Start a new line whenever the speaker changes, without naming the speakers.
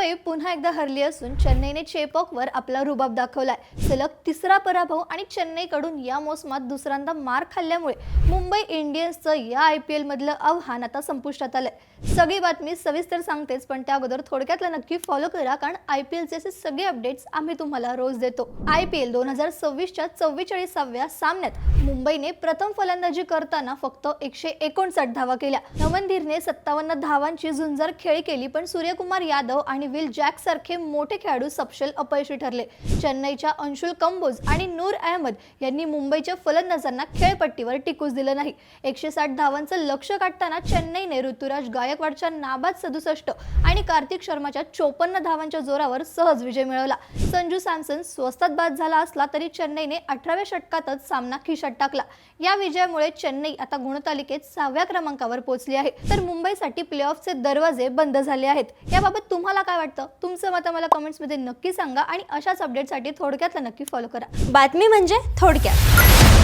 मुंबई पुन्हा एकदा हरली असून चेन्नईने चेपॉकवर आपला रुबाब दाखवलाय। सलग तिसरा पराभव आणि चेन्नईकडून या मोसमात दुसऱ्यांदा मार खाल्ल्यामुळे मुंबई इंडियन्सचं या IPL मधलं आव्हान आता संपुष्टात आलंय। सगळी बातमी सविस्तर सांगतेच, पण त्या अगोदर थोडक्यातला नक्की फॉलो करा, कारण IPLचे असे सगळे अपडेट्स आम्ही तुम्हाला रोज देतो। IPL 2026च्या 44व्या सामन्यात मुंबईने प्रथम फलंदाजी करताना फक्त 159 धावा केल्या। नवनधीरने 57 धावांची झुंजार खेळी केली, पण सूर्यकुमार यादव आणि विल जॅक सारखे मोठे खेळाडू सपशेल अपयशी ठरले। चेन्नईच्या अंशुल कंबोज आणि नूर अहमद यांनी मुंबईच्या फलंदाजांना खेळपट्टीवर टिकूच दिलं नाही। 160 धावांचं लक्ष्य गाठताना चेन्नईने ऋतुराज गायकवाडच्या नाबाद 67 आणि कार्तिक शर्माच्या 54 धावांच्या जोरावर सहज विजय मिळवला। संजू सॅमसन स्वस्तात बाद झाला असला तरी चेन्नईने 18व्या षटकातच सामना खिशात टाकला। या विजयामुळे चेन्नई आता गुणतालिकेत 6व्या क्रमांकावर पोहोचली आहे, तर मुंबईसाठी प्लेऑफचे दरवाजे बंद झाले आहेत। याबाबत तुम्हाला काय वाटतं? तुमचं मत मला कमेंट्समध्ये नक्की सांगा आणि अशाच अपडेटसाठी थोडक्यातला नक्की फॉलो करा।
बातमी म्हणजे थोडक्यात।